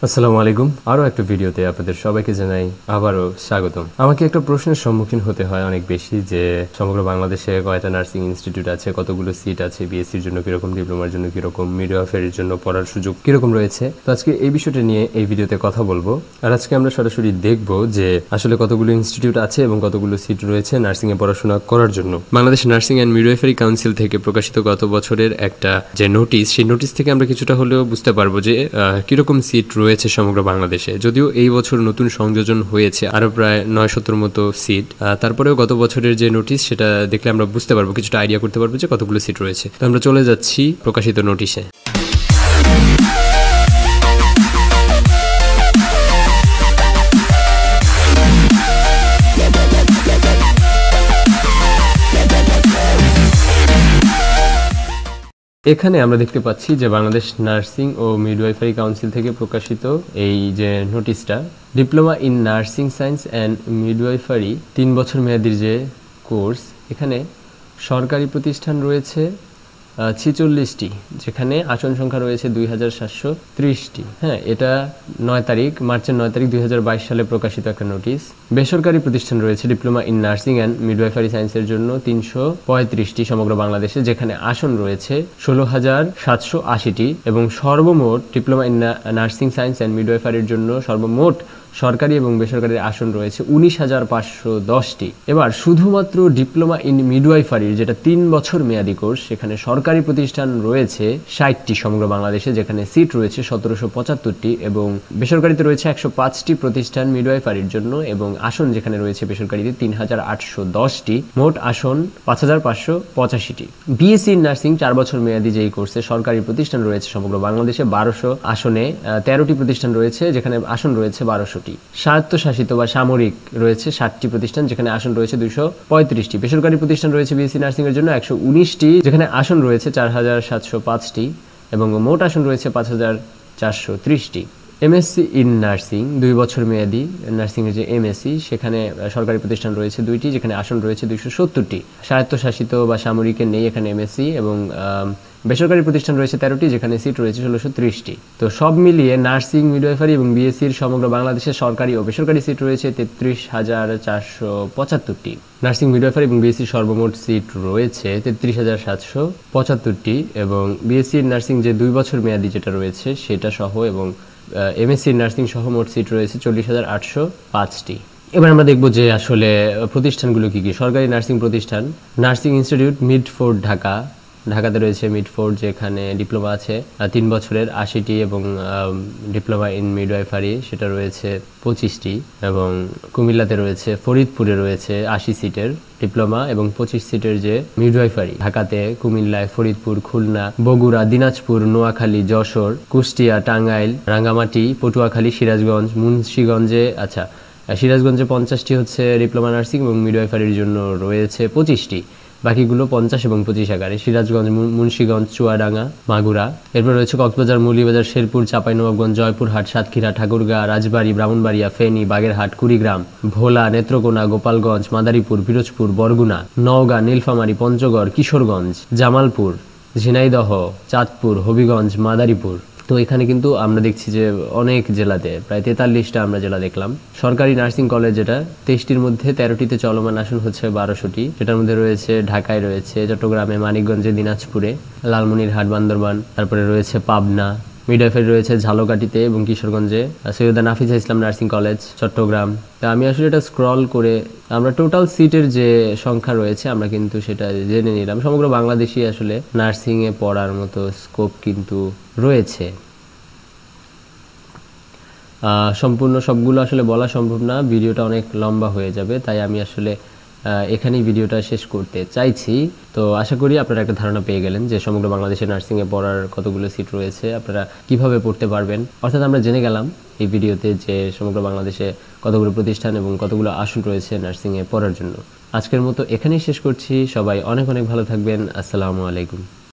আসসালামু আলাইকুম। আরও একটা ভিডিওতে আপনাদের সবাইকে জানাই আবারও স্বাগতম। আমাকে একটা প্রশ্নের সম্মুখীন হতে হয় অনেক বেশি যে সমগ্র বাংলাদেশে কয়টা নার্সিং ইনস্টিটিউট আছে, কতগুলো সিট আছে, বিএসসির জন্য কিরকম, ডিপ্লোমার জন্য কিরকম, মিডওয়াইফারির জন্য পড়ার সুযোগ কিরকম রয়েছে। তো আজকে এই বিষয়টা নিয়ে এই ভিডিওতে কথা বলবো। আর আজকে আমরা সরাসরি দেখব যে আসলে কতগুলো ইনস্টিটিউট আছে এবং কতগুলো সিট রয়েছে নার্সিং এ পড়াশোনা করার জন্য। Bangladesh nursing and midwifery council থেকে প্রকাশিত গত বছরের একটা যে নোটিশ, সেই নোটিশ থেকে আমরা কিছুটা হলেও বুঝতে পারবো যে কিরকম সিট রয়েছে সমগ্র বাংলাদেশে। যদিও এই বছর নতুন সংযোজন হয়েছে আরো প্রায় ৯০০ মতো সিট, তারপরেও গত বছরের যে নোটিশ সেটা দেখলে আমরা বুঝতে পারবো, কিছুটা আইডিয়া করতে পারবো যে কতগুলো সিট রয়েছে। তো আমরা চলে যাচ্ছি প্রকাশিত নোটিশে। এখানে আমরা দেখতে পাচ্ছি যে বাংলাদেশ নার্সিং ও মিডওয়াইফারি কাউন্সিল থেকে প্রকাশিত এই যে নোটিশটা, diploma in nursing science and midwifery ৩ বছর মেয়াদীর যে কোর্স, এখানে সরকারি প্রতিষ্ঠান রয়েছে ৪৬টি, যেখানে আসন সংখ্যা রয়েছে ২৭৩০টি। হ্যাঁ, এটা মার্চের ৯ তারিখ ২০২২ সালে প্রকাশিত একটা নোটিশ। বেসরকারি প্রতিষ্ঠান রয়েছে diploma in nursing and midwifery সায়েন্সের জন্য ৩৩৫টি সমগ্র বাংলাদেশে, যেখানে আসন রয়েছে ১৬,৭৮০টি এবং সর্বমোট diploma in nursing science and মিডওয়াইফারির জন্য সর্বমোট সরকারি এবং বেসরকারি আসন রয়েছে ১৯,৫১০টি। এবার শুধুমাত্র ডিপ্লোমা ইন মিডওয়াইফারির যেটা ৩ বছর মেয়াদী কোর্স, সেখানে সরকারি প্রতিষ্ঠান রয়েছে ৬০টি সমগ্র বাংলাদেশে, যেখানে সিট রয়েছে ১৭৭৫টি এবং বেসরকারিতে রয়েছে ১০৫টি প্রতিষ্ঠান মিডওয়াইফারির জন্য এবং আসন যেখানে রয়েছে বেসরকারিতে ৩,৮১০টি, মোট আসন ৫,৫৮৫টি। বিএসসি ইন নার্সিং ৪ বছর মেয়াদী যেই কোর্সে সরকারি প্রতিষ্ঠান রয়েছে সমগ্র বাংলাদেশে ১২০০ আসনে ১৩টি প্রতিষ্ঠান রয়েছে, যেখানে আসন রয়েছে ১২০০টি। স্বায়ত্তশাসিত বা সামরিক রয়েছে ৬০টি প্রতিষ্ঠান, যেখানে আসন রয়েছে ২৩৫টি। বেসরকারি প্রতিষ্ঠান রয়েছে বিএসসি নার্সিং এর জন্য ১১৯টি, যেখানে আসন রয়েছে ৪,৭০৫টি এবং মোট আসন রয়েছে ৫,৪৩০টি। এমএসসি ইন নার্সিং ২ বছর মেয়াদী নার্সিংয়ের যে এমএসসি, সেখানে সরকারি প্রতিষ্ঠান রয়েছে ২টি, যেখানে আসন রয়েছে ২৭০টি। স্বায়ত্তশাসিত বা সামরিকের নেই এখানে এমএসসি এবং বেসরকারি প্রতিষ্ঠান রয়েছে ১৩টি, যেখানে সিট রয়েছে ১৬৩০টি। তো সব মিলিয়ে নার্সিং, মিডওয়াইফারি এবং বিএসসির সমগ্র বাংলাদেশের সরকারি ও বেসরকারি সিট রয়েছে ৩৩,৪৭৫টি। নার্সিং, মিডওয়াইফারি এবং বিএসসির সর্বমোট সিট রয়েছে ৩৩,৭৭৫টি এবং বিএসসি নার্সিং যে ২ বছর মেয়াদী যেটা রয়েছে সেটা সহ এবং এমএসসি নার্সিং সহ মোট সিট রয়েছে ৪০,৮০৫টি। এবার আমরা দেখব যে আসলে প্রতিষ্ঠানগুলো কি কি। সরকারি নার্সিং প্রতিষ্ঠান, নার্সিং ইনস্টিটিউট মিডফোর্ড ঢাকাতে রয়েছে মিডফোর্ড, যেখানে ডিপ্লোমা আছে ৩ বছরের ৮০টি এবং ডিপ্লোমা ইন মিডওয়াইফারি সেটা রয়েছে ২৫টি এবং কুমিল্লাতে রয়েছে, ফরিদপুরে রয়েছে ৮০ সিটের ডিপ্লোমা এবং ২৫ সিটের যে মিডওয়াইফারি। ঢাকাতে, কুমিল্লায়, ফরিদপুর, খুলনা, বগুড়া, দিনাজপুর, নোয়াখালী, যশোর, কুষ্টিয়া, টাঙ্গাইল, রাঙ্গামাটি, পটুয়াখালী, সিরাজগঞ্জ, মুন্সিগঞ্জে সিরাজগঞ্জে ৫০টি হচ্ছে ডিপ্লোমা নার্সিং এবং মিডওয়াইফারির জন্য রয়েছে ২৫টি, বাকিগুলো ৫০ এবং ২৫ আকারে। সিরাজগঞ্জ, মুন্সিগঞ্জ, চুয়াডাঙ্গা, মাগুরা। এরপর রয়েছে কক্সবাজার, মৌলভীবাজার, শেরপুর, চাঁপাইনবাবগঞ্জ, জয়পুরহাট, সাতক্ষীরা, ঠাকুরগাঁও, রাজবাড়ী, ব্রাহ্মণবাড়িয়া, ফেনী, বাগেরহাট, কুড়িগ্রাম, ভোলা, নেত্রকোনা, গোপালগঞ্জ, মাদারীপুর, পিরোজপুর, বরগুনা, নওগাঁ, নীলফামারী, পঞ্চগড়, কিশোরগঞ্জ, জামালপুর, ঝিনাইদহ, চাঁদপুর, হবিগঞ্জ, মাদারীপুর। তো এখানে কিন্তু আমরা দেখছি যে অনেক জেলাতে প্রায় ৪৩টা আমরা জেলা দেখলাম। সরকারি নার্সিং কলেজ যেটা ২৩টির মধ্যে ১৩টিতে চলমান আসন হচ্ছে ১২০০টি, যেটার মধ্যে রয়েছে ঢাকায় রয়েছে, চট্টগ্রামে, মানিকগঞ্জে, দিনাজপুরে, লালমনিরহাট, বান্দরবান, তারপরে রয়েছে পাবনা। মিডওয়াইফারি রয়েছে ঝালকাঠিতে এবং কিশোরগঞ্জে, সৈয়দা নাফিসা ইসলাম নার্সিং কলেজ, চট্টগ্রাম। তা আমি আসলে এটা স্ক্রল করে আমরা টোটাল সিটের যে সংখ্যা রয়েছে আমরা কিন্তু সেটা জেনে নিলাম। সমগ্র বাংলাদেশই আসলে নার্সিংয়ে পড়ার মতো স্কোপ কিন্তু রয়েছে। সম্পূর্ণ সবগুলো আসলে বলা সম্ভব না, ভিডিওটা অনেক লম্বা হয়ে যাবে, তাই আমি আসলে এখানেই ভিডিওটা শেষ করতে চাইছি। তো আশা করি আপনারা একটা ধারণা পেয়ে গেলেন যে সমগ্র বাংলাদেশে নার্সিংয়ে পড়ার কতগুলো সিট রয়েছে, আপনারা কিভাবে পড়তে পারবেন। অর্থাৎ আমরা জেনে গেলাম এই ভিডিওতে যে সমগ্র বাংলাদেশে কতগুলো প্রতিষ্ঠান এবং কতগুলো আসন রয়েছে নার্সিংয়ে পড়ার জন্য। আজকের মতো এখানেই শেষ করছি। সবাই অনেক অনেক ভালো থাকবেন। আসসালামু আলাইকুম।